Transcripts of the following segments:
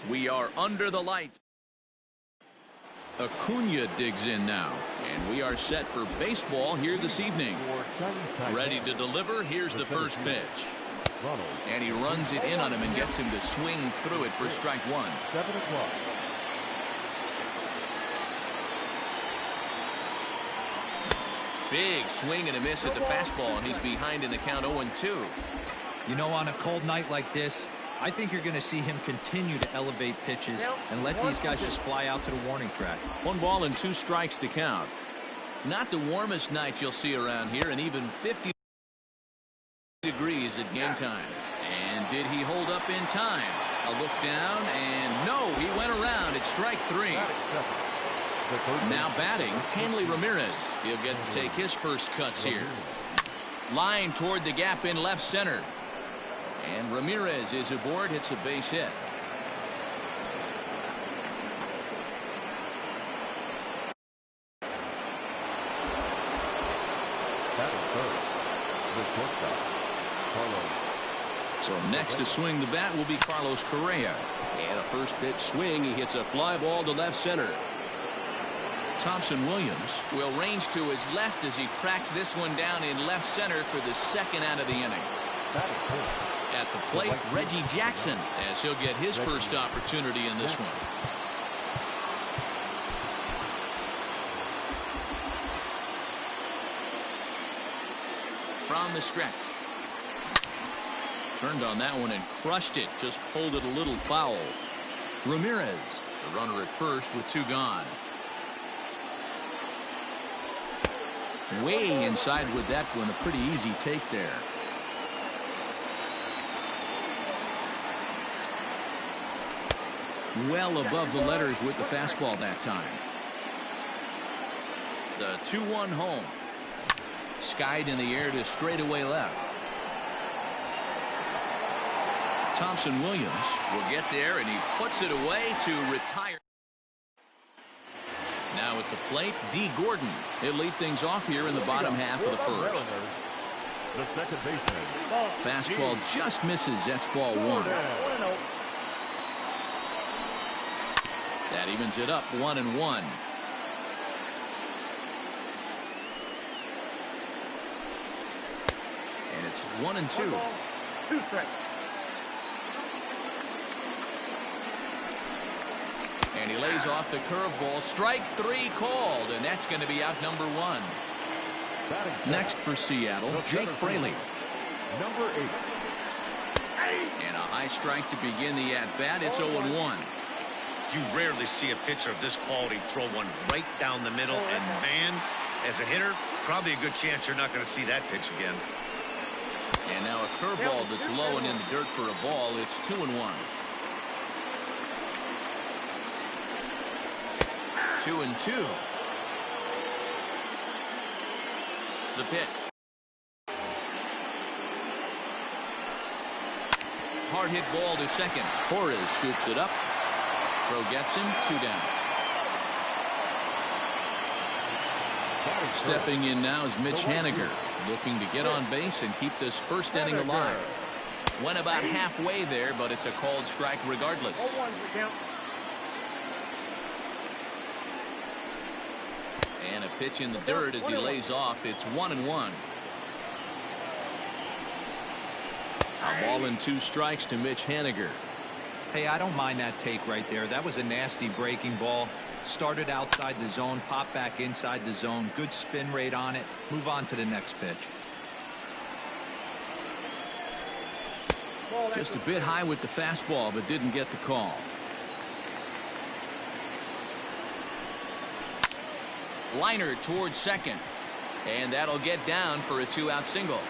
We are under the lights. Acuna digs in now, and we are set for baseball here this evening. Ready to deliver. Here's the first pitch. And he runs it in on him and gets him to swing through it for strike one. 7 o'clock. Big swing and a miss at the fastball, and he's behind in the count 0-2. You know, on a cold night like this, I think you're going to see him continue to elevate pitches and let these guys just fly out to the warning track. 1 ball and 2 strikes to count. Not the warmest night you'll see around here, and even 50 degrees at game time. And did he hold up in time? A look down, and no, he went around. It's strike 3. Now batting, Hanley Ramirez. He'll get to take his first cuts here. Line toward the gap in left center. And Ramirez is aboard, hits a base hit. So next to swing the bat will be Carlos Correa. And a first pitch swing. He hits a fly ball to left center. Thompson Williams will range to his left as he tracks this one down in left center for the second out of the inning. At the plate, Reggie Jackson, as he'll get his first opportunity in this one. From the stretch. Turned on that one and crushed it. Just pulled it a little foul. Ramirez, the runner at first with 2 gone. Way inside with that one. A pretty easy take there. Well above the letters with the fastball that time. The 2-1 home. Skied in the air to straightaway left. Thompson Williams will get there, and he puts it away to retire. Now at the plate, D. Gordon. He'll lead things off here in the bottom half of the first. The second baseman. Fastball just misses. That's ball 1. That evens it up 1-1. And it's 1-2. 2 strikes. And he lays off the curveball. Strike 3 called, and that's going to be out number 1. Next for Seattle, Jake Fraley. Number 8. And a high strike to begin the at-bat. It's 0-1. You rarely see a pitcher of this quality throw one right down the middle, and man, as a hitter, probably a good chance you're not going to see that pitch again. And now a curveball that's low and in the dirt for a ball. It's 2-1. 2-2. The pitch. Hard hit ball to second. Torres scoops it up. Throw gets him. 2 down. Stepping in now is Mitch Haniger, looking to get on base and keep this first inning alive. Went about halfway there, but it's a called strike regardless. And a pitch in the dirt as he lays off. It's 1-1. A ball and 2 strikes to Mitch Haniger. Hey, I don't mind that take right there. That was a nasty breaking ball. Started outside the zone, popped back inside the zone. Good spin rate on it. Move on to the next pitch. Just a bit high with the fastball, but didn't get the call. Liner towards second, and that'll get down for a 2-out single.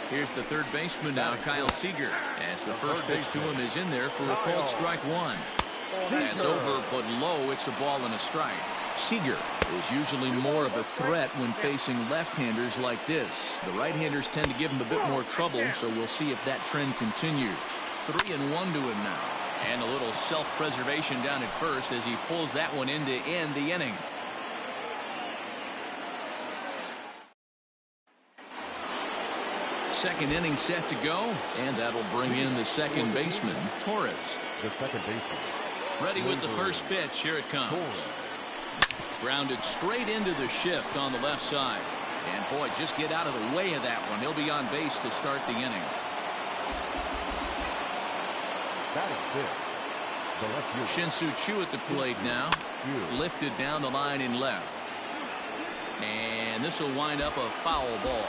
Here's the third baseman now, Kyle Seager, as the first pitch to him is in there for a called strike 1. That's over, but low. It's a ball and a strike. Seager is usually more of a threat when facing left-handers like this. The right-handers tend to give him a bit more trouble, so we'll see if that trend continues. 3-1 to him now. And a little self-preservation down at first as he pulls that one in to end the inning. second inning set to go, and that'll bring in the second baseman, Torres. The second baseman. Ready with the first pitch. Here it comes. Grounded straight into the shift on the left side. And boy, just get out of the way of that one. He'll be on base to start the inning. That is it. The left fielder. Shin-Soo Choo at the plate now. Lifted down the line in left. And this will wind up a foul ball.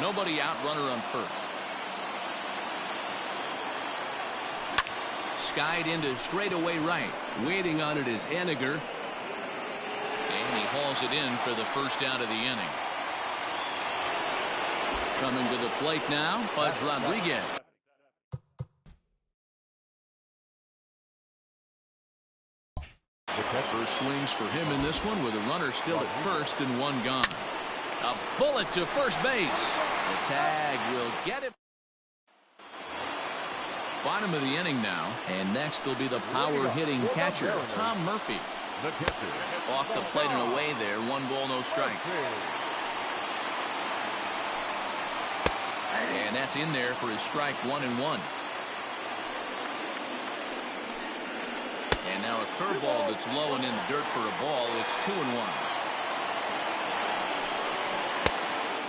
Nobody out, runner on first. Skied into straightaway right. Waiting on it is Henniger. And he hauls it in for the first out of the inning. Coming to the plate now, Pudge Rodriguez. First swings for him in this one with a runner still at first and one gone. A bullet to first base. The tag will get it. Bottom of the inning now, and next will be the power hitting catcher, Tom Murphy. The catcher. Off the plate and away there, 1 ball, no strikes. And that's in there for his strike 1-1. And now a curveball that's low and in the dirt for a ball. It's 2-1.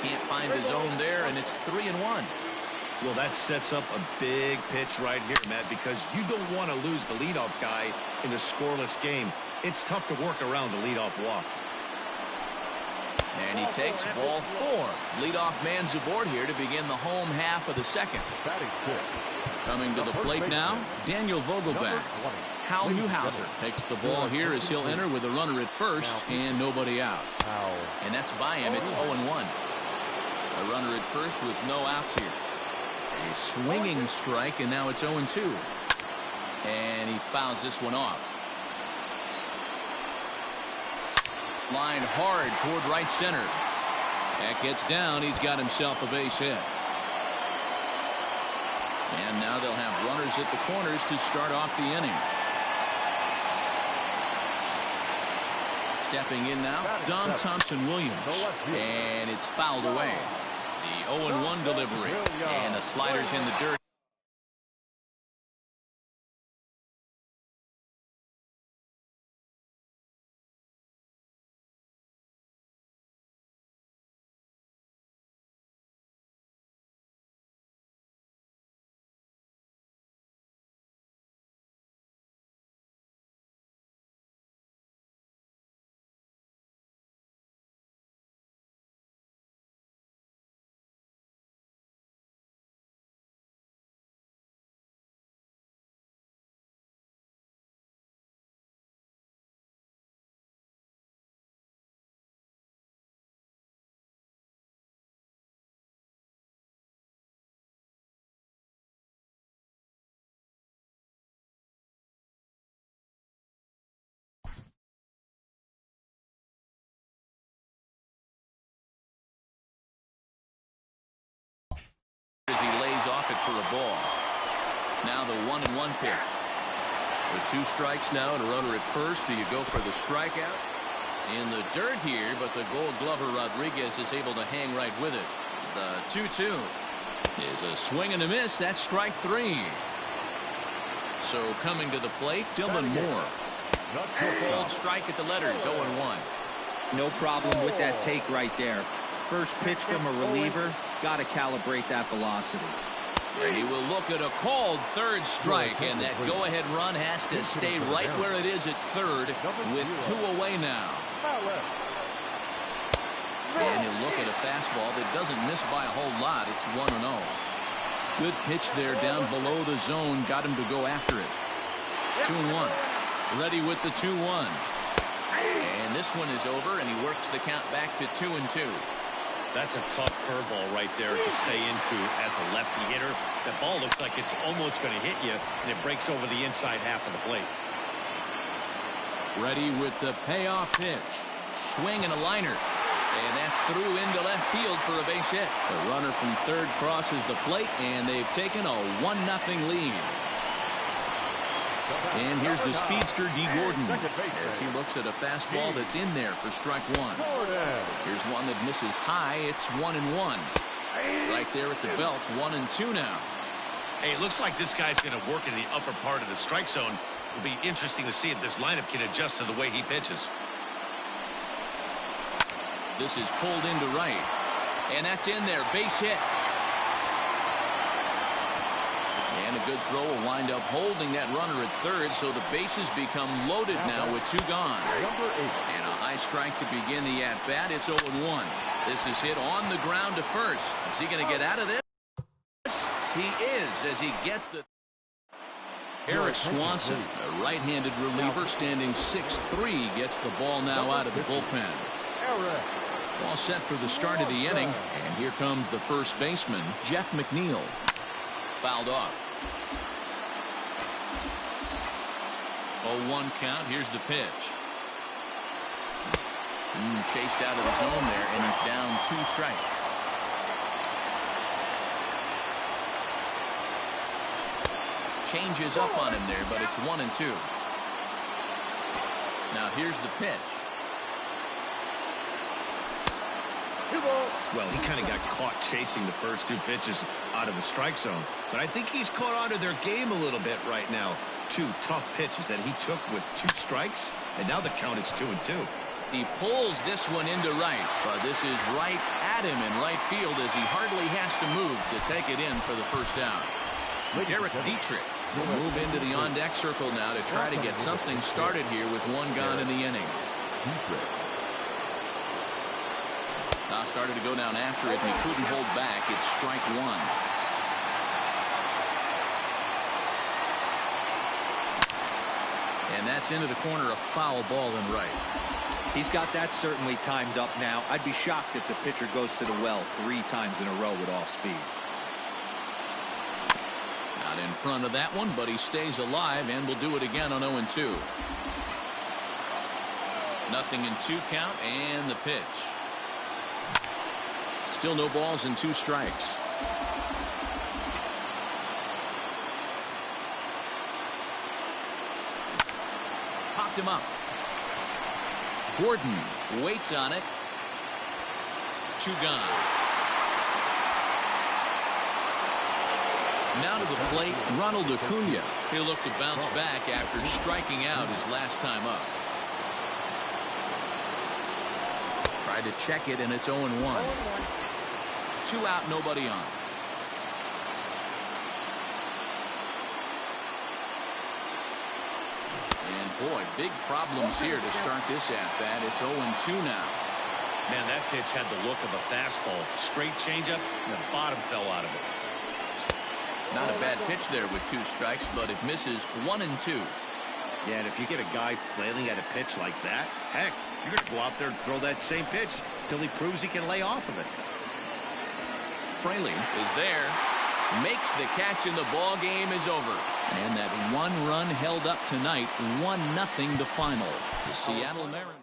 Can't find the zone there, and it's 3-1. Well, that sets up a big pitch right here, Matt, because you don't want to lose the leadoff guy in a scoreless game. It's tough to work around a leadoff walk. And he takes ball 4. Leadoff man's aboard here to begin the home half of the second. Coming to the plate now, Daniel Vogelbach. Hal Newhouser takes the ball here as he'll enter with a runner at first and nobody out. And that's by him. It's 0-1. A runner at first with no outs here. A swinging strike, and now it's 0-2. And he fouls this one off. Line hard toward right center. That gets down. He's got himself a base hit. And now they'll have runners at the corners to start off the inning. Stepping in now, Don Thompson-Williams. And it's fouled away. The 0-1 delivery. And the slider's in the dirt. As he lays off it for a ball. Now the 1-1 pitch. With 2 strikes now and a runner at first. Do you go for the strikeout? In the dirt here, but the Gold Glover Rodriguez is able to hang right with it. The 2-2 is a swing and a miss. That's strike 3. So coming to the plate, Dylan Moore. Called strike at the letters, 0-1. No problem with that take right there. First pitch from a reliever, got to calibrate that velocity. And he will look at a called third strike, and that go-ahead run has to stay right where it is at third with 2 away now. And he'll look at a fastball that doesn't miss by a whole lot. It's 1-0. Good pitch there down below the zone. Got him to go after it. 2-1. Ready with the 2-1. And this one is over, and he works the count back to 2-2. That's a tough curveball right there to stay into as a lefty hitter. The ball looks like it's almost going to hit you, and it breaks over the inside half of the plate. Ready with the payoff pitch. Swing and a liner. And that's through into left field for a base hit. The runner from third crosses the plate, and they've taken a 1-0 lead. And here's the speedster, D. Gordon, as he looks at a fastball that's in there for strike 1. Here's one that misses high. It's 1-1. Right there at the belt, 1-2 now. Hey, it looks like this guy's going to work in the upper part of the strike zone. It'll be interesting to see if this lineup can adjust to the way he pitches. This is pulled into right. And that's in there. Base hit. And a good throw will wind up holding that runner at third, so the bases become loaded now with 2 gone. And a high strike to begin the at-bat. It's 0-1. This is hit on the ground to first. Is he going to get out of this? He is, as he gets the... Eric Swanson, a right-handed reliever standing 6'3", gets the ball now out of the bullpen. All set for the start of the inning, and here comes the first baseman, Jeff McNeil. Fouled off. 0-1 count. Here's the pitch. Chased out of the zone there, and he's down 2 strikes. Changes up on him there, but it's 1-2. Now here's the pitch. Well, he kind of got caught chasing the first 2 pitches out of the strike zone. But I think he's caught on to their game a little bit right now. 2 tough pitches that he took with 2 strikes, and now the count is 2-2. He pulls this one into right, but this is right at him in right field as he hardly has to move to take it in for the first out. Derek Dietrich will move into the on-deck circle now to try to get something started here with 1 gone in the inning. Now started to go down after it, and he couldn't hold back. It's strike 1. And that's into the corner, a foul ball in right. He's got that certainly timed up now. I'd be shocked if the pitcher goes to the well 3 times in a row with off speed. Not in front of that one, but he stays alive and will do it again on 0-2. Nothing in 2 count, and the pitch. Still no balls and 2 strikes. Popped him up. Gordon waits on it. 2 gone. Now to the plate, Ronald Acuna. He'll look to bounce back after striking out his last time up. Tried to check it, and it's 0-1. 2 out, nobody on. And boy, big problems here to start this at-bat. It's 0-2 now. Man, that pitch had the look of a fastball. Straight changeup, and the bottom fell out of it. Not a bad pitch there with 2 strikes, but it misses 1-2. Yeah, and if you get a guy flailing at a pitch like that, heck, you're going to go out there and throw that same pitch till he proves he can lay off of it. Fraley is there, makes the catch, and the ball game is over. And that 1 run held up tonight, 1-0 the final. The Seattle Mariners.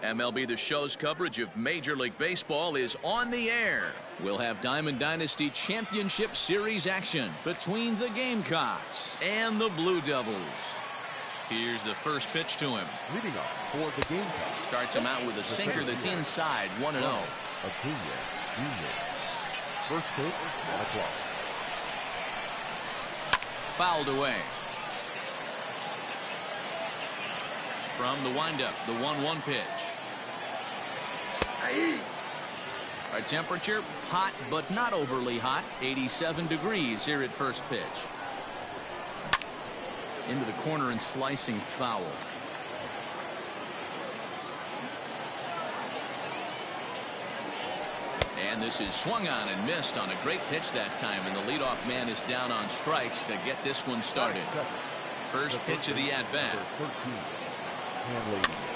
MLB The Show's coverage of Major League Baseball is on the air. We'll have Diamond Dynasty Championship Series action between the Gamecocks and the Blue Devils. Here's the first pitch to him. Leading off for the Gamecocks. Starts him out with a sinker that's inside, 1-0. Acuna Jr. First pitch, 1 o'clock. Fouled away. From the windup, the 1-1 pitch. Our temperature, hot but not overly hot, 87 degrees here at first pitch. Into the corner and slicing foul. And this is swung on and missed on a great pitch that time, and the leadoff man is down on strikes to get this one started. First pitch of the at-bat.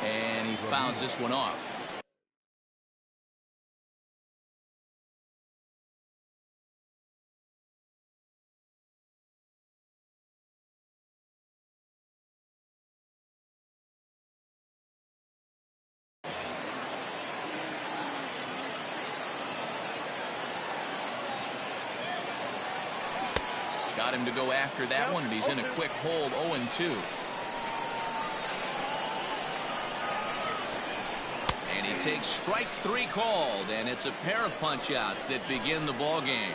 And he fouls this one off. Got him to go after that one, and he's in a quick hold, 0-2. And he takes strike 3 called, and it's a pair of punch-outs that begin the ball game.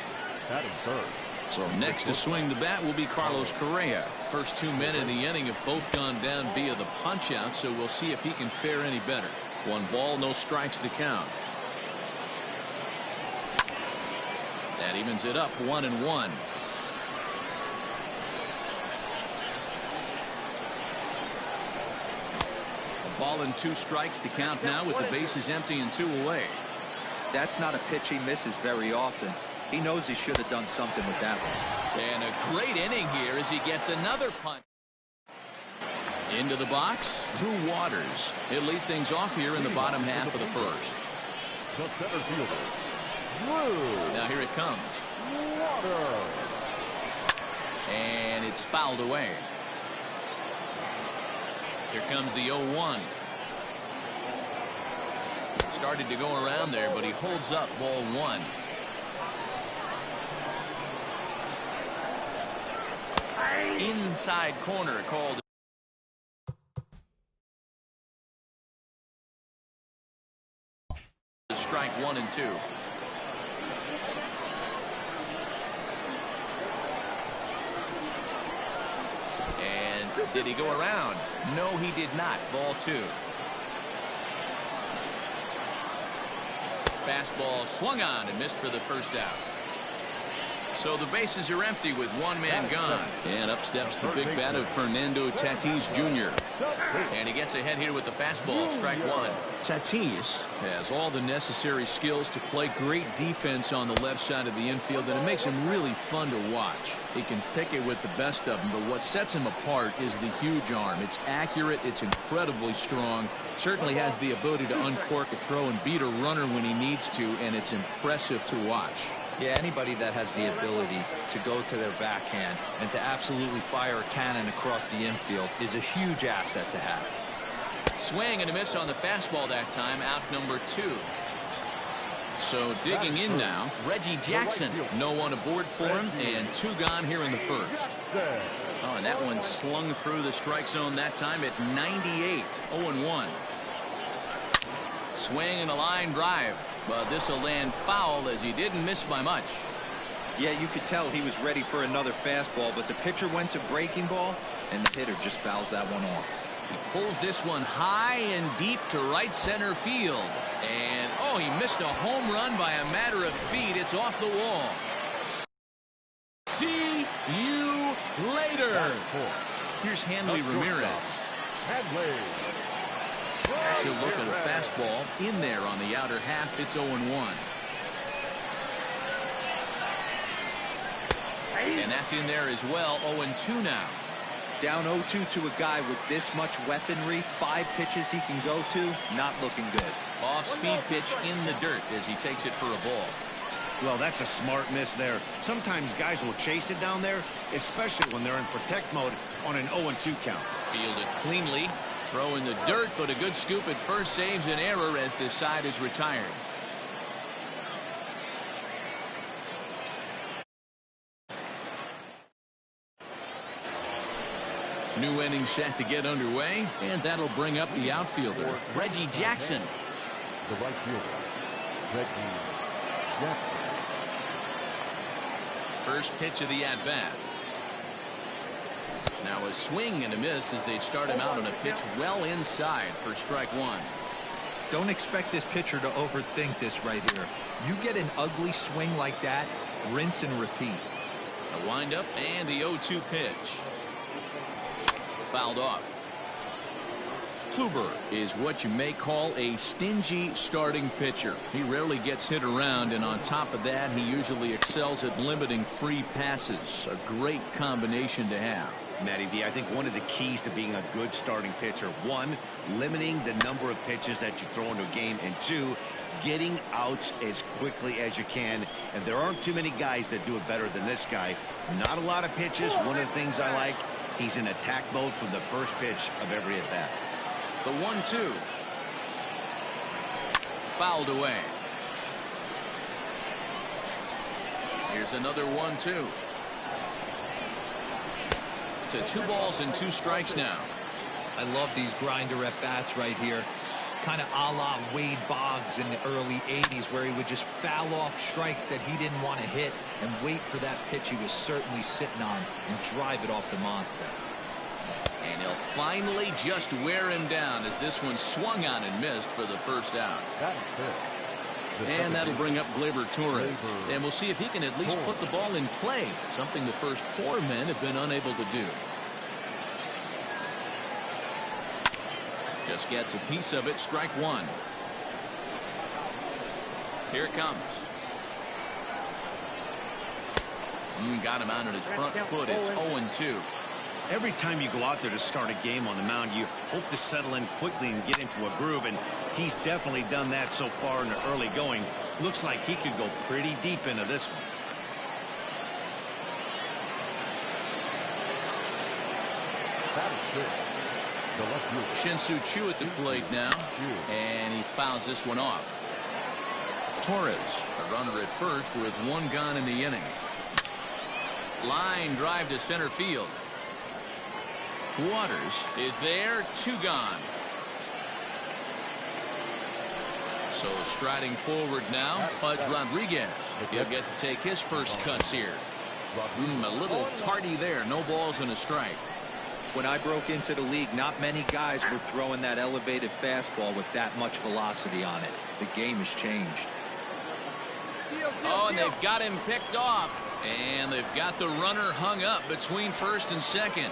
That is third. So next to swing the bat will be Carlos Correa. First 2 men in the inning have both gone down via the punch-out, so we'll see if he can fare any better. 1 ball, no strikes to count. That evens it up, 1-1. Ball and 2 strikes to count now with the bases empty and 2 away. That's not a pitch he misses very often. He knows he should have done something with that one. And a great inning here as he gets another punch. Into the box, Drew Waters. He'll lead things off here in the bottom half of the first. The center fielder, Drew. Now here it comes. Waters. And it's fouled away. Here comes the 0-1. Started to go around there, but he holds up, ball 1. Inside corner called. Strike 1 and 2. Did he go around? No, he did not. Ball 2. Fastball swung on and missed for the first out. So the bases are empty with 1 man gone. And up steps the big bat of Fernando Tatis Jr. And he gets ahead here with the fastball, strike 1. Tatis has all the necessary skills to play great defense on the left side of the infield, and it makes him really fun to watch. He can pick it with the best of them, but what sets him apart is the huge arm. It's accurate, it's incredibly strong, certainly has the ability to uncork a throw and beat a runner when he needs to, and it's impressive to watch. Yeah, anybody that has the ability to go to their backhand and to absolutely fire a cannon across the infield is a huge asset to have. Swing and a miss on the fastball that time, out number 2. So digging in now, Reggie Jackson. No one aboard for him, and 2 gone here in the first. Oh, and that one slung through the strike zone that time at 98, 0-1. Swing and a line drive, but this will land foul as he didn't miss by much. Yeah, you could tell he was ready for another fastball, but the pitcher went to breaking ball, and the hitter just fouls that one off. He pulls this one high and deep to right center field. And, oh, he missed a home run by a matter of feet. It's off the wall. See you later. Here's Hanley Ramirez. He'll look at a fastball in there on the outer half. It's 0-1. And that's in there as well. 0-2 now. Down 0-2 to a guy with this much weaponry, 5 pitches he can go to, not looking good. Off-speed pitch in the dirt as he takes it for a ball. Well, that's a smart miss there. Sometimes guys will chase it down there, especially when they're in protect mode on an 0-2 count. Fielded cleanly. Throw in the dirt, but a good scoop at first saves an error as this side is retired. New inning set to get underway, and that'll bring up the outfielder, Reggie Jackson. The right fielder, Reggie Jackson. First pitch of the at-bat. Now a swing and a miss as they start him out on a pitch well inside for strike one. Don't expect this pitcher to overthink this right here. You get an ugly swing like that, rinse and repeat. A windup and the 0-2 pitch. Fouled off. Kluber is what you may call a stingy starting pitcher. He rarely gets hit around, and on top of that, he usually excels at limiting free passes. A great combination to have. Matty V, I think one of the keys to being a good starting pitcher, one, limiting the number of pitches that you throw into a game, and two, getting outs as quickly as you can. And there aren't too many guys that do it better than this guy. Not a lot of pitches. One of the things I like, he's in attack mode from the first pitch of every at bat. The 1-2. Fouled away. Here's another 1-2. To 2 balls and 2 strikes now. I love these grinder at bats right here. Kind of a la Wade Boggs in the early 80s, where he would just foul off strikes that he didn't want to hit and wait for that pitch he was certainly sitting on and drive it off the monster. And he'll finally just wear him down as this one swung on and missed for the first out. And that'll bring up Gleyber Torres. And we'll see if he can at least put the ball in play, something the first 4 men have been unable to do. Just gets a piece of it. Strike one. Here it comes. Got him out on his front foot. It's 0-2. Every time you go out there to start a game on the mound, you hope to settle in quickly and get into a groove, and he's definitely done that so far in the early going. Looks like he could go pretty deep into this one. Shin-Soo Choo at the plate now, and he fouls this one off. Torres, a runner at first with 1 gone in the inning. Line drive to center field. Waters is there, 2 gone. So striding forward now, Pudge Rodriguez. He'll get to take his first cuts here. A little tardy there. No balls and a strike. When I broke into the league, not many guys were throwing that elevated fastball with that much velocity on it. The game has changed. Oh, and they've got him picked off. And they've got the runner hung up between first and second.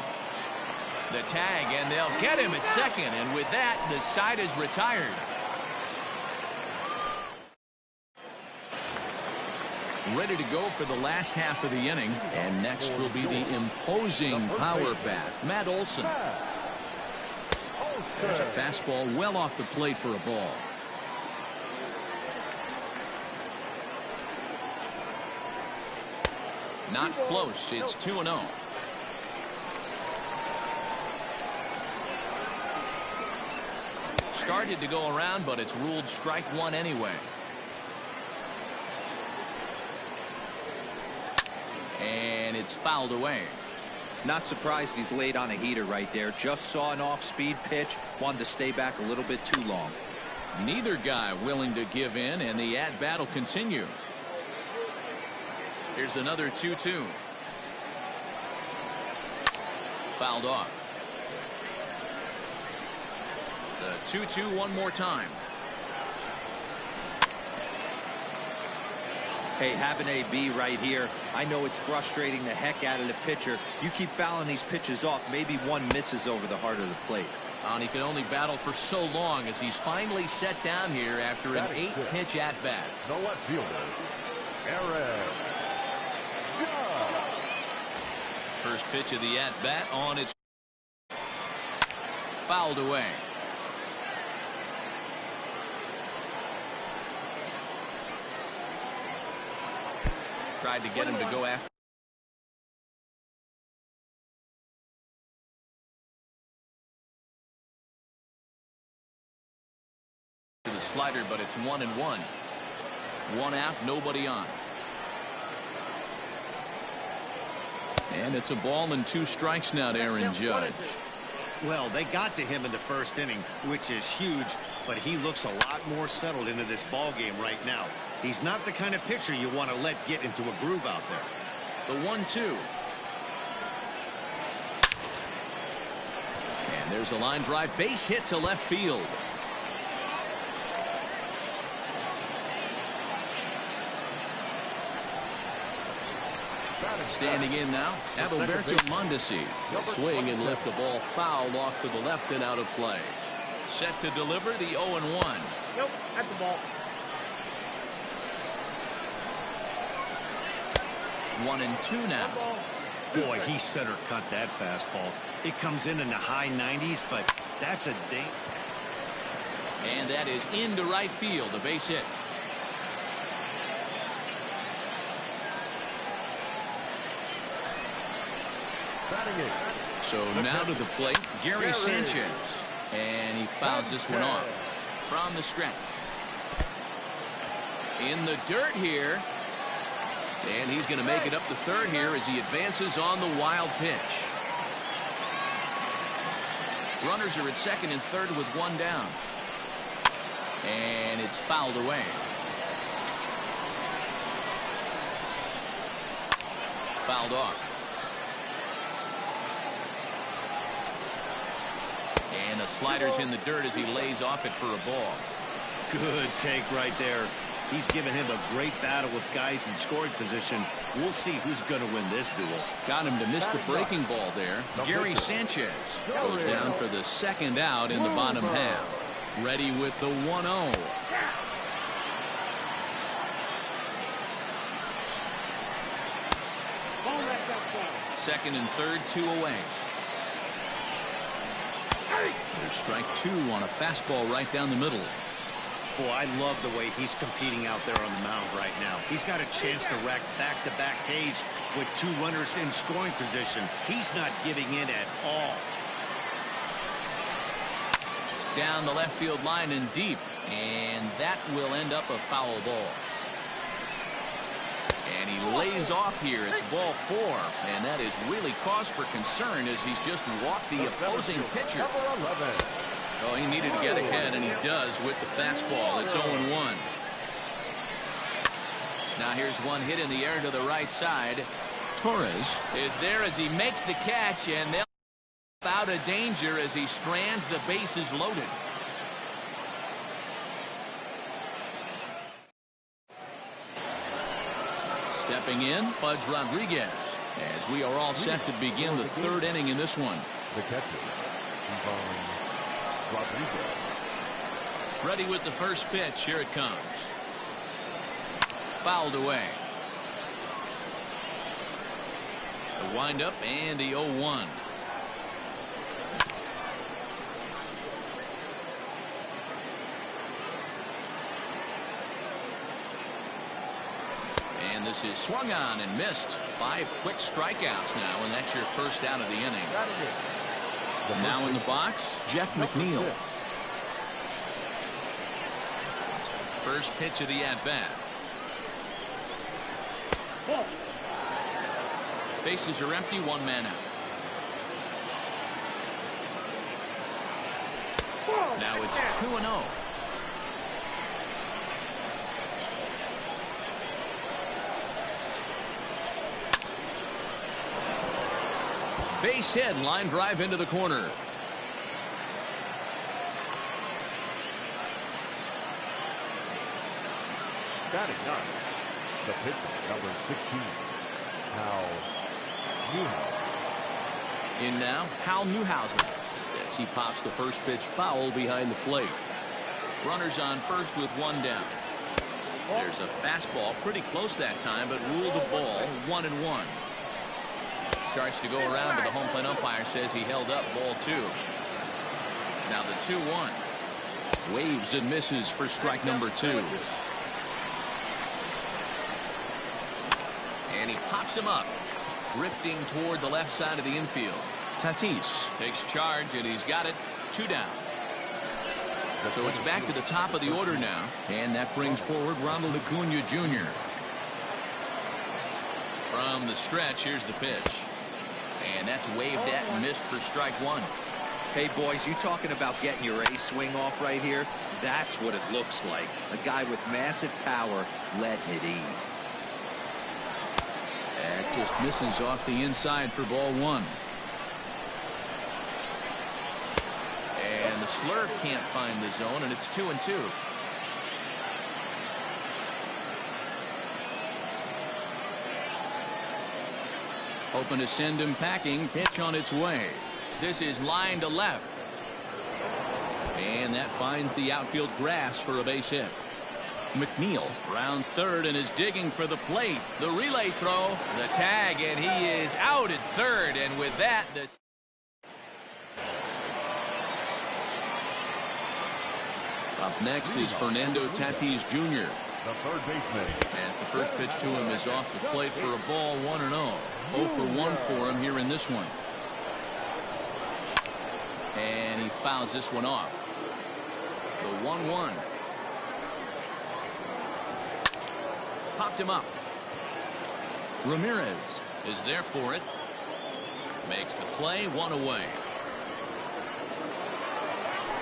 The tag, and they'll get him at second, and with that, the side is retired. Ready to go for the last half of the inning, and next will be the imposing power bat, Matt Olson. There's a fastball well off the plate for a ball. Not close. It's 2-0. Started to go around, but it's ruled strike one anyway. And it's fouled away. Not surprised he's laid on a heater right there. Just saw an off-speed pitch. Wanted to stay back a little bit too long. Neither guy willing to give in, and the at-bat will continue. Here's another 2-2. Fouled off. The 2-2 one more time. Hey, have an AB right here. I know it's frustrating the heck out of the pitcher. You keep fouling these pitches off, maybe one misses over the heart of the plate. And he can only battle for so long as he's finally set down here after an 8-pitch at-bat. The left fielder, Aaron. First pitch of the at-bat on its fouled away. Tried to get him to go after. slider, but it's 1-1. One out, nobody on. And it's a ball and 2 strikes now to Aaron Judge. Well, they got to him in the first inning, which is huge, but he looks a lot more settled into this ball game right now. He's not the kind of pitcher you want to let get into a groove out there. The 1-2. And there's a line drive, base hit to left field. Standing in now, Adalberto Mondesi. He'll swing and lift the ball foul off to the left and out of play. Set to deliver the 0-1. Nope, at the ball. 1-2 now. Boy, he center cut that fastball. It comes in the high 90s, but that's a ding. And that is into right field, a base hit. So now to the plate, Gary Sanchez. And he fouls this one off from the stretch. In the dirt here. And he's going to make it up to third here as he advances on the wild pitch. Runners are at second and third with 1 down. And it's fouled away. Fouled off. And the slider's in the dirt as he lays off it for a ball. Good take right there. He's given him a great battle with guys in scoring position. We'll see who's going to win this duel. Got him to miss the breaking ball there. Gary Sanchez goes down for the second out in the bottom half. Ready with the 1-0. Second and third, 2 away. There's strike 2 on a fastball right down the middle. Boy, I love the way he's competing out there on the mound right now. He's got a chance to rack back-to-back Ks with 2 runners in scoring position. He's not giving in at all. Down the left field line and deep, and that will end up a foul ball. And he lays off here. It's ball 4, and that is really cause for concern as he's just walked the opposing pitcher. Oh, he needed to get ahead, and he does with the fastball. It's 0-1. Now here's one hit in the air to the right side. Torres is there as he makes the catch, and they'll out of danger as he strands. The bases loaded. Stepping in, Pudge Rodriguez, as we are all set to begin the 3rd inning in this one. The catcher, Rodriguez. Ready with the first pitch. Here it comes. Fouled away. The windup and the 0-1. And this is swung on and missed. 5 quick strikeouts now, and that's your first out of the inning. Now in the box, Jeff McNeil. First pitch of the at-bat. Bases are empty, 1 man out. Now it's 2-0. Base hit, line drive into the corner. Batting 9, the pitcher, number 16, Hal Newhouser. In now, Hal Newhouser. As he pops the first pitch foul behind the plate. Runners on first with 1 down. There's a fastball pretty close that time, but ruled a ball, 1-1. Starts to go around, but the home plate umpire says he held up ball 2. Now the 2-1. Waves and misses for strike number 2. And he pops him up, drifting toward the left side of the infield. Tatis takes charge, and he's got it. 2 down. So it's back to the top of the order now, and that brings forward Ronald Acuna Jr. From the stretch, here's the pitch. And that's waved at and missed for strike one. Hey, boys, you talking about getting your A swing off right here? That's what it looks like. A guy with massive power letting it eat. That just misses off the inside for ball one. And the slurve can't find the zone, and it's 2-2. Hoping to send him packing. Pitch on its way. This is line to left. And that finds the outfield grass for a base hit. McNeil rounds third and is digging for the plate. The relay throw, the tag, and he is out at third. And with that, the up next is Fernando Tatis Jr. The third baseman. As the first pitch to him is off the plate for a ball, 1-0. 0 for 1 for him here in this one. And he fouls this one off. The 1-1. Popped him up. Ramirez is there for it. Makes the play, 1 away.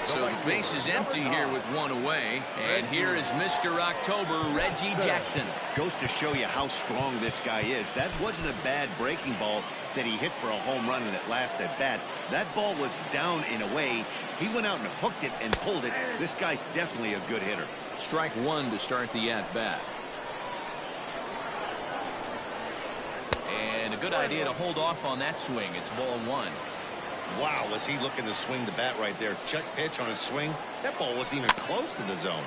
So the base is empty here with 1 away. And here is Mr. October, Reggie Jackson. Goes to show you how strong this guy is. That wasn't a bad breaking ball that he hit for a home run in that last at bat. That ball was down in a way. He went out and hooked it and pulled it. This guy's definitely a good hitter. Strike one to start the at-bat. And a good idea to hold off on that swing. It's ball one. Wow, was he looking to swing the bat right there? Check pitch on his swing. That ball wasn't even close to the zone.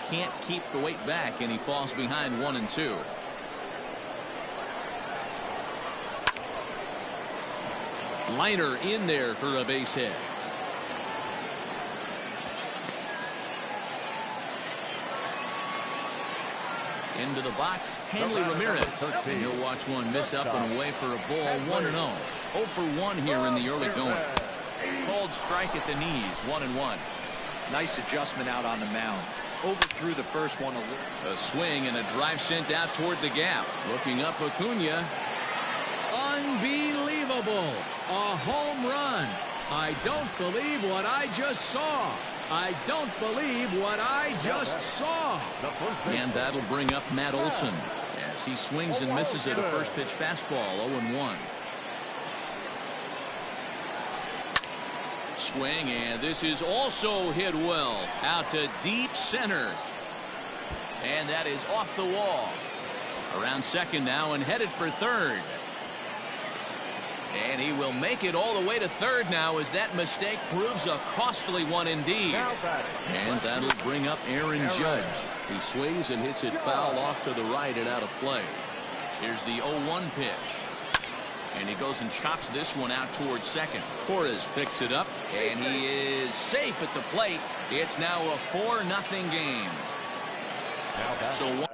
Can't keep the weight back, and he falls behind 1-2. Liner in there for a base hit. Into the box, Hanley Ramirez. And he'll watch one miss up and away for a ball, 1-0. 0 for 1 here in the early going. Called strike at the knees, 1-1. Nice adjustment out on the mound. Overthrew the first one a little. A swing and a drive sent out toward the gap. Looking up Acuna. Unbelievable. A home run. I don't believe what I just saw. I don't believe what I just saw. And that'll bring up Matt Olson as he swings and misses at a first pitch fastball, 0-1. Swing, and this is also hit well out to deep center. And that is off the wall. Around second now and headed for third. And he will make it all the way to third now as that mistake proves a costly one indeed. And that'll bring up Aaron Judge. He swings and hits it foul off to the right and out of play. Here's the 0-1 pitch. And he goes and chops this one out towards second. Torres picks it up, and he is safe at the plate. It's now a 4-0 game. So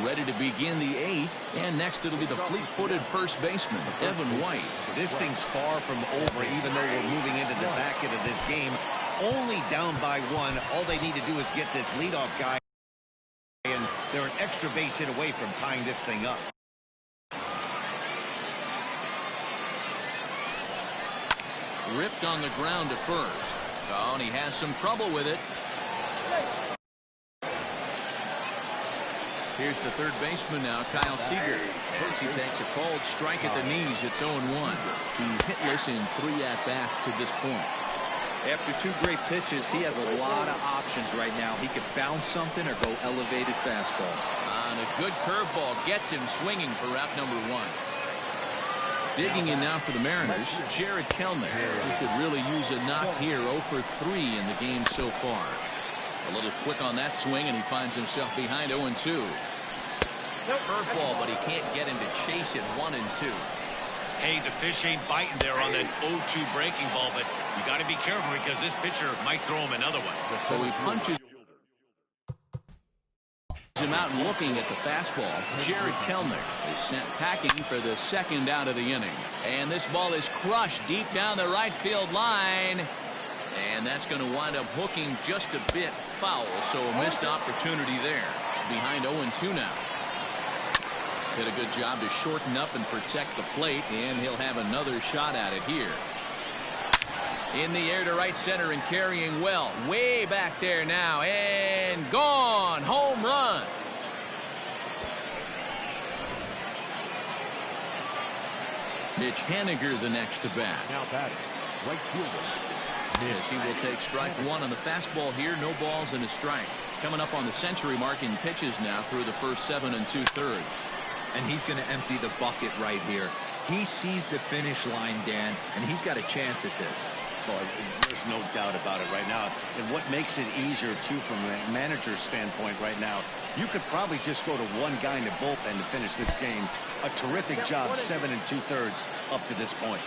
Ready to begin the 8th, and next it'll be the fleet-footed first baseman, Evan White. This thing's far from over, even though we're moving into the back end of this game. Only down by 1. All they need to do is get this leadoff guy, and they're an extra base hit away from tying this thing up. Ripped on the ground to first. Oh, and he has some trouble with it. Here's the third baseman now, Kyle Seager, as he takes a called strike at the knees. It's 0-1. He's hitless in 3 at-bats to this point. After 2 great pitches, he has a lot of options right now. He could bounce something or go elevated fastball. And a good curveball gets him swinging for route number 1. Digging in now for the Mariners, Jared Kelnick, who could really use a knock here. 0 for 3 in the game so far. A little quick on that swing, and he finds himself behind 0-2. Curveball, but he can't get him to chase it 1-2. Hey, the fish ain't biting there on that 0-2 breaking ball, but you got to be careful because this pitcher might throw him another one. So he punches him out and looking at the fastball. Jared Kelnick is sent packing for the 2nd out of the inning. And this ball is crushed deep down the right field line. And that's going to wind up hooking just a bit foul. So a missed opportunity there. Behind 0-2 now. Did a good job to shorten up and protect the plate, and he'll have another shot at it here. In the air to right center and carrying well. Way back there now, and gone. Home run. Mitch Haniger the next to bat. Now batting, right fielder. Yes, he will take strike 1 on the fastball here. No balls and a strike. Coming up on the century mark in pitches now through the first 7 2/3. And he's going to empty the bucket right here. He sees the finish line, Dan, and he's got a chance at this. Well, there's no doubt about it right now. And what makes it easier, too, from a manager's standpoint right now, you could probably just go to one guy in the bullpen to finish this game. A terrific job, 7 2/3 up to this point.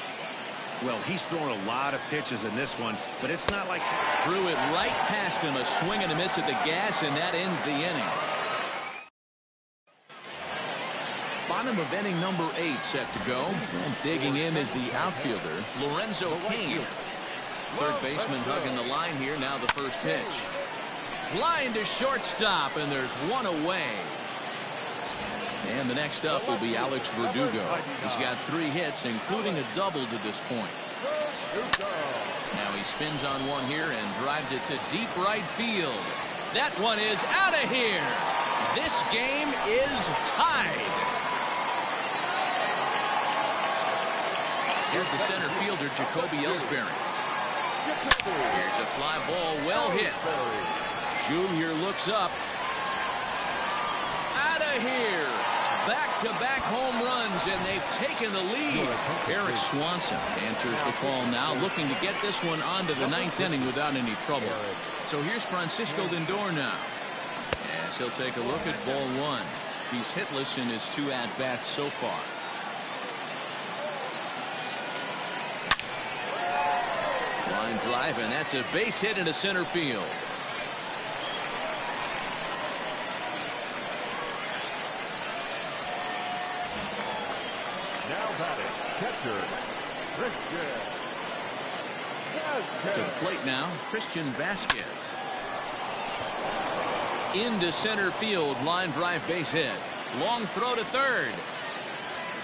Well, he's thrown a lot of pitches in this one, but it's not like... Threw it right past him, a swing and a miss at the gas, and that ends the inning. Bottom of inning number 8 set to go. And digging in is the outfielder, Lorenzo Cain. Third baseman hugging the line here. Now the first pitch. Line to shortstop, and there's one away. And the next up will be Alex Verdugo. He's got 3 hits, including a double to this point. Now he spins on one here and drives it to deep right field. That one is out of here. This game is tied. Here's the center fielder, Jacoby Ellsbury. Here's a fly ball, well hit. Junior looks up. Out of here. Back-to-back home runs, and they've taken the lead. Eric Swanson answers the call now, looking to get this one onto the 9th inning without any trouble. So here's Francisco Lindor now. As he'll take a look at ball 1. He's hitless in his 2 at-bats so far. Line drive, and that's a base hit into center field. Now batting, catcher, Christian. To the plate now, Christian Vasquez. Into center field, line drive base hit. Long throw to third.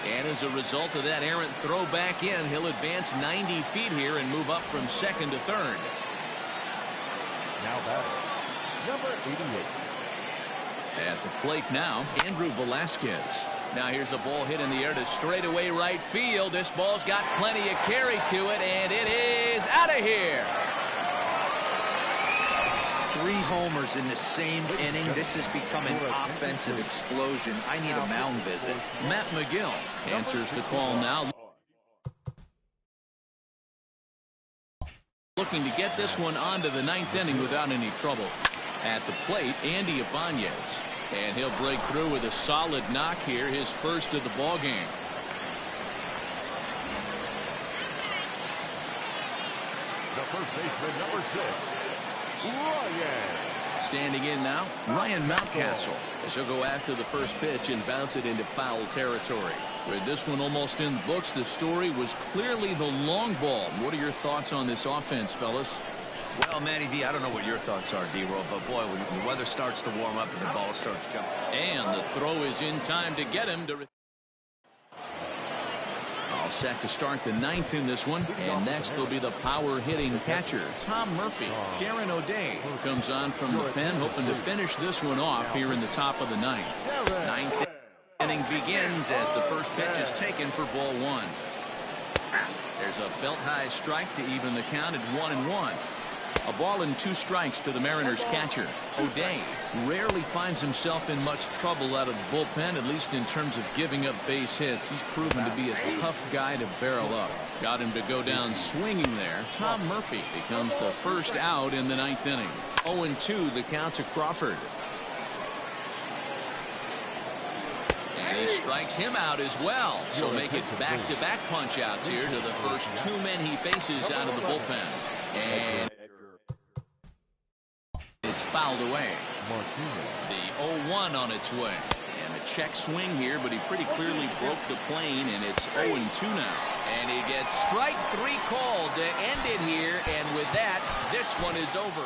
And as a result of that errant throw back in, he'll advance 90 feet here and move up from 2nd to 3rd. Now batting, number 88. At the plate now, Andrew Velasquez. Now here's a ball hit in the air to straightaway right field. This ball's got plenty of carry to it, and it is out of here. 3 homers in the same inning. This has become an offensive explosion. I need a mound visit. Matt McGill answers the call now. Looking to get this one onto the 9th inning without any trouble. At the plate, Andy Ibanez. And he'll break through with a solid knock here, his first of the ball game. The first baseman, number 6, Ryan Standing in now, Ryan Mountcastle, as he'll go after the first pitch and bounce it into foul territory. With this one almost in the books, the story was clearly the long ball. What are your thoughts on this offense, fellas? Well, Matty V, I don't know what your thoughts are, D-Roll, but boy, when the weather starts to warm up and the ball starts jumping. And the throw is in time to get him to... All set to start the ninth in this one, and next will be the power-hitting catcher, Tom Murphy. Darren O'Day comes on from the pen, hoping to finish this one off here in the top of the ninth. Ninth inning begins as the first pitch is taken for ball one. There's a belt-high strike to even the count at 1-1. A ball and 2 strikes to the Mariners catcher. O'Day rarely finds himself in much trouble out of the bullpen, at least in terms of giving up base hits. He's proven to be a tough guy to barrel up. Got him to go down swinging there. Tom Murphy becomes the first out in the ninth inning. 0-2 the count to Crawford. And he strikes him out as well. So make it back-to-back punch-outs here to the first 2 men he faces out of the bullpen. And it's fouled away. The 0-1 on its way. And a check swing here, but he pretty clearly broke the plane, and it's 0-2 now. And he gets strike 3 called to end it here, and with that, this one is over.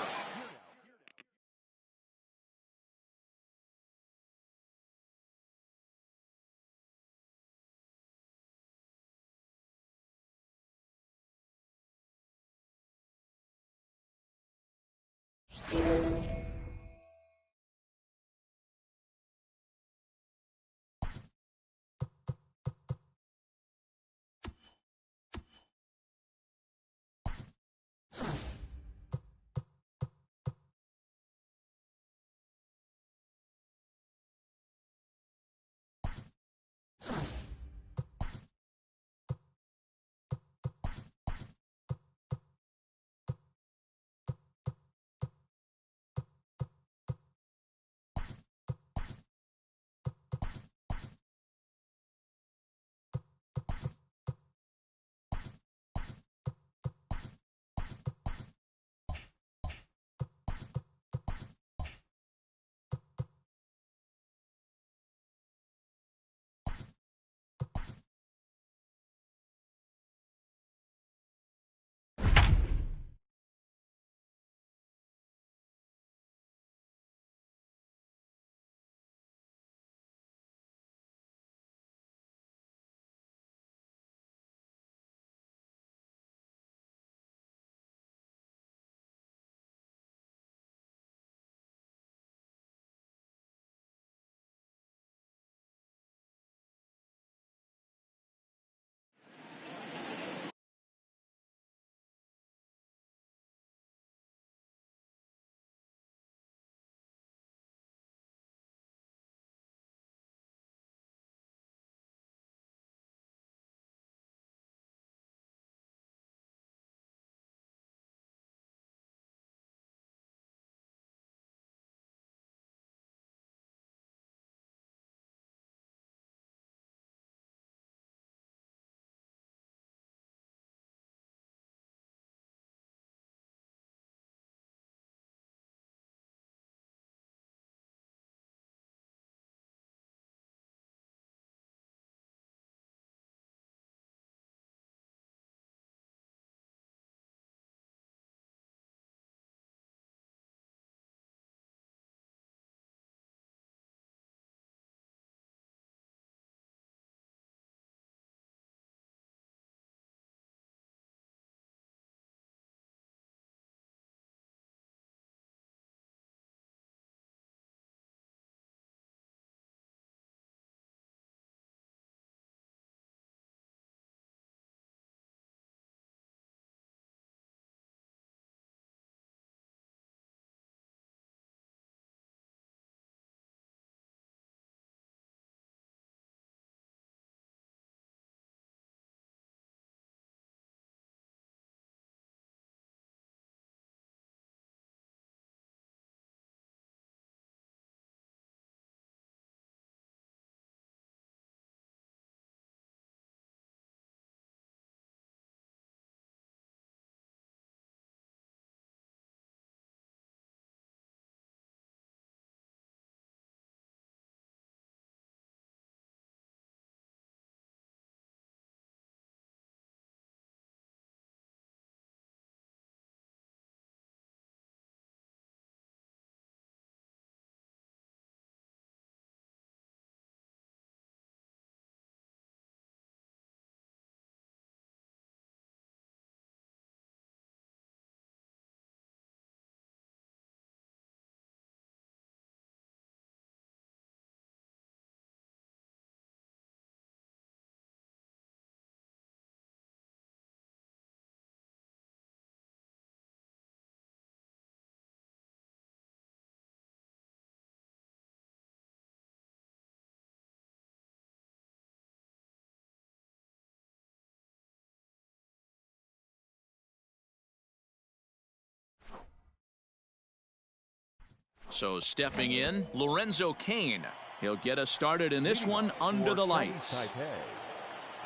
So stepping in, Lorenzo Cain. He'll get us started in this one under the lights.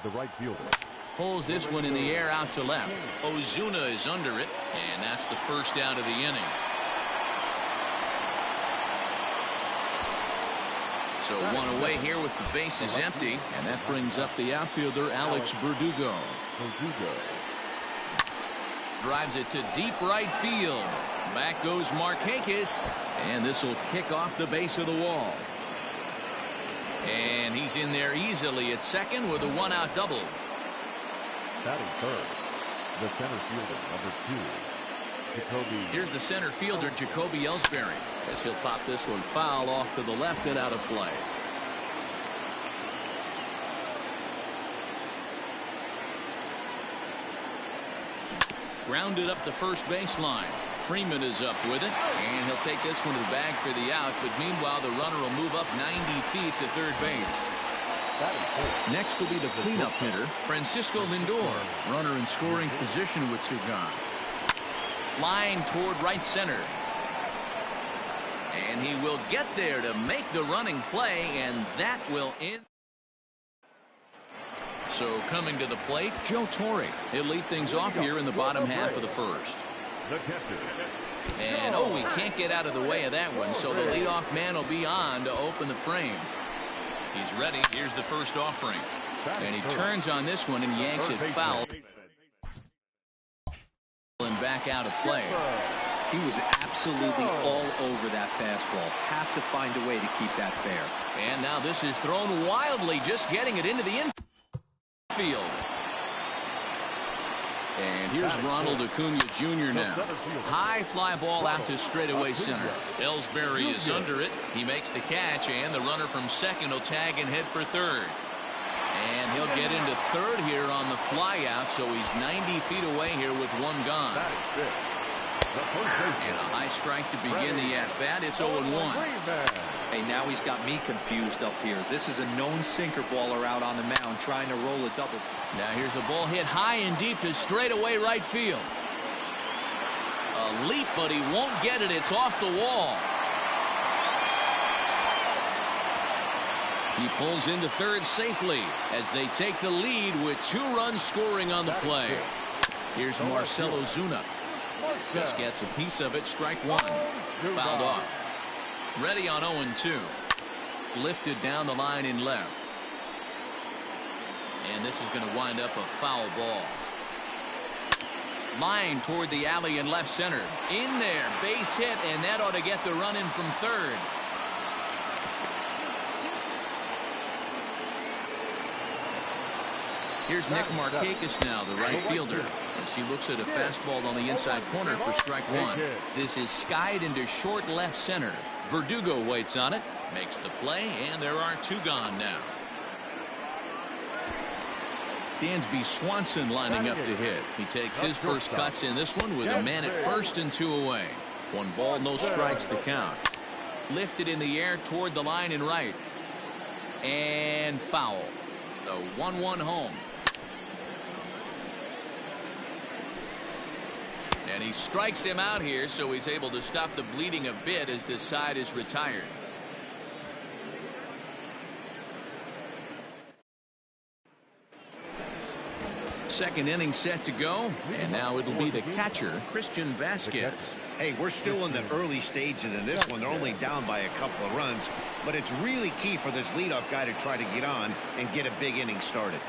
The right fielder. Pulls this one in the air out to left. Ozuna is under it, and that's the first out of the inning. So one away here with the bases empty, and that brings up the outfielder Alex Verdugo. Drives it to deep right field. Back goes Markakis, and this will kick off the base of the wall. And he's in there easily at second with a one-out double. Batting third, the center fielder, number 2, Jacoby. Here's the center fielder, Jacoby Ellsbury, as he'll pop this one foul off to the left and out of play. Grounded up the first baseline. Freeman is up with it, and he'll take this one to the bag for the out, but meanwhile the runner will move up 90 feet to third base. Next will be the cleanup hitter, Francisco Lindor. Runner in scoring position with Sugan. Line toward right center. And he will get there to make the running play, and that will end. So coming to the plate, Joe Torre. He'll lead things off here in the bottom half of the first. And oh, he can't get out of the way of that one, so the leadoff man will be on to open the frame. He's ready. Here's the first offering. And he turns on this one and yanks it foul. And back out of play. He was absolutely all over that fastball. Have to find a way to keep that fair. And now this is thrown wildly, just getting it into the infield. And here's Ronald Acuna Jr. now. High fly ball out to straightaway center. Ellsbury is under it. He makes the catch, and the runner from second will tag and head for third. And he'll get into third here on the fly out, so he's 90 feet away here with one gone. And a high strike to begin the at-bat. It's 0-1. Hey, now he's got me confused up here. This is a known sinker baller out on the mound trying to roll a double. Now here's a ball hit high and deep to straightaway right field. A leap, but he won't get it. It's off the wall. He pulls into third safely as they take the lead with 2 runs scoring on the play. Here's Marcell Ozuna. Just gets a piece of it. Strike one. Fouled off. Ready on 0-2. Lifted down the line in left. And this is going to wind up a foul ball. Line toward the alley in left center. In there. Base hit, and that ought to get the run in from third. Here's Nick Markakis now, the right fielder, as he looks at a fastball on the inside corner for strike one. This is skied into short left center. Verdugo waits on it, makes the play, and there are 2 gone now. Dansby Swanson lining up to hit. He takes his first cuts in this one with a man at first and 2 away. 1 ball, no strikes the count. Lifted in the air toward the line and right. And foul. The 1-1 home. And he strikes him out here, so he's able to stop the bleeding a bit as this side is retired. Second inning set to go, and now it'll be the catcher, Christian Vasquez. Hey, we're still in the early stages in this one. They're only down by a couple of runs, but it's really key for this leadoff guy to try to get on and get a big inning started.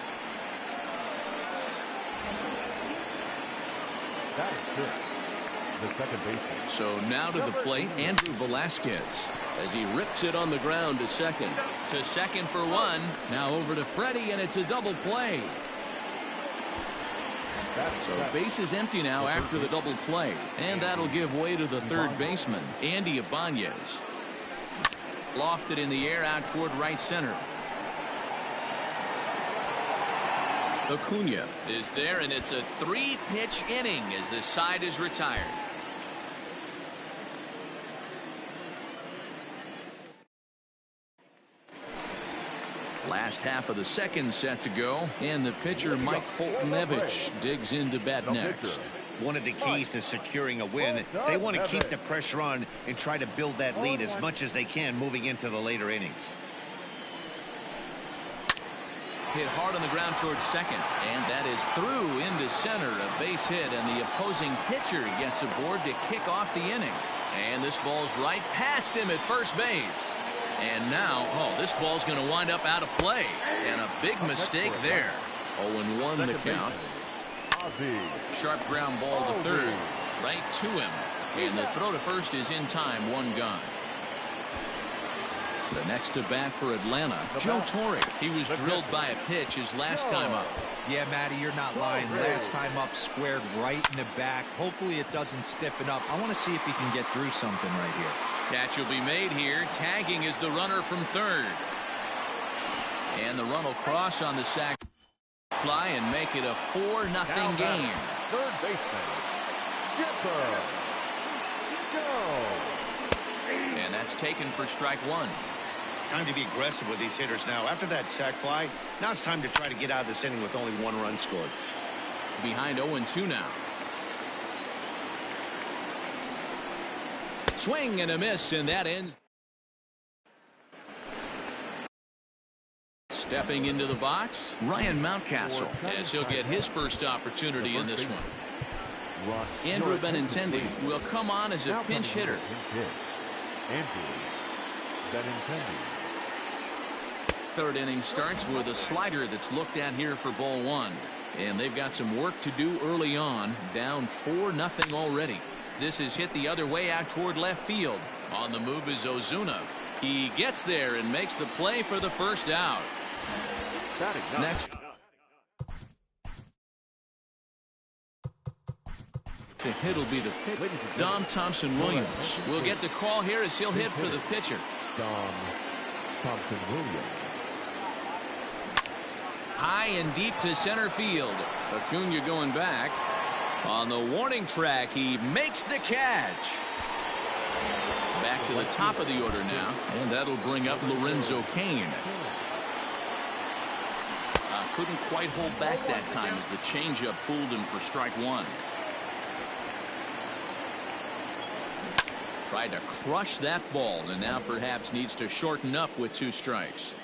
That is good. The second baseman. So now to the plate, Andrew Velasquez, as he rips it on the ground to second. To second for one. Now over to Freddie, and it's a double play. So base is empty now after the double play, and that'll give way to the third baseman, Andy Ibanez. Lofted in the air out toward right center. Acuna is there, and it's a 3-pitch inning as the side is retired. Last half of the second set to go, and the pitcher Mike Foltynewicz digs into bat next. one of the keys to securing a win. They want to keep the pressure on and try to build that lead as much as they can moving into the later innings. Hit hard on the ground towards second, and that is through into center. A base hit, and the opposing pitcher gets aboard to kick off the inning. And this ball's right past him at first base. And now, this ball's going to wind up out of play. And a big mistake there. 0-1 the count. Sharp ground ball to third. Right to him. And the throw to first is in time. 1 gone. The next to bat for Atlanta, Joe Torre. He was drilled by a pitch his last time up. Yeah, Matty, you're not lying. Last time up, squared right in the back. Hopefully it doesn't stiffen up. I want to see if he can get through something right here. Catch will be made here. Tagging is the runner from third. And the run will cross on the sac fly and make it a 4-0 game. Third baseman, Skipper. Go. And that's taken for strike 1. Time to be aggressive with these hitters now. After that sac fly, now it's time to try to get out of this inning with only 1 run scored. Behind 0-2 now. Swing and a miss, and that ends. Stepping into the box, Ryan Mountcastle, as he'll get his first opportunity in this one. Andrew Benintendi will come on as a pinch hitter. Third inning starts with a slider that's looked at here for ball 1. And they've got some work to do early on, down 4-0 already. This is hit the other way out toward left field. On the move is Ozuna. He gets there and makes the play for the first out. Next. The hit will be the pitch. Dom Thompson-Williams will get the call here as he'll hit for the pitcher. Dom Thompson-Williams. High and deep to center field. Acuna going back. On the warning track, he makes the catch. Back to the top of the order now, and that'll bring up Lorenzo Cain. Couldn't quite hold back that time as the changeup fooled him for strike 1. Tried to crush that ball, and now perhaps needs to shorten up with 2 strikes.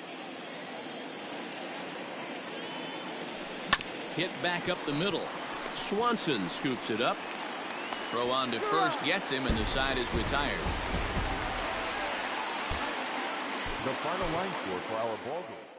Hit back up the middle. Swanson scoops it up. Throw on to first gets him, and the side is retired. The final line score for our ball game.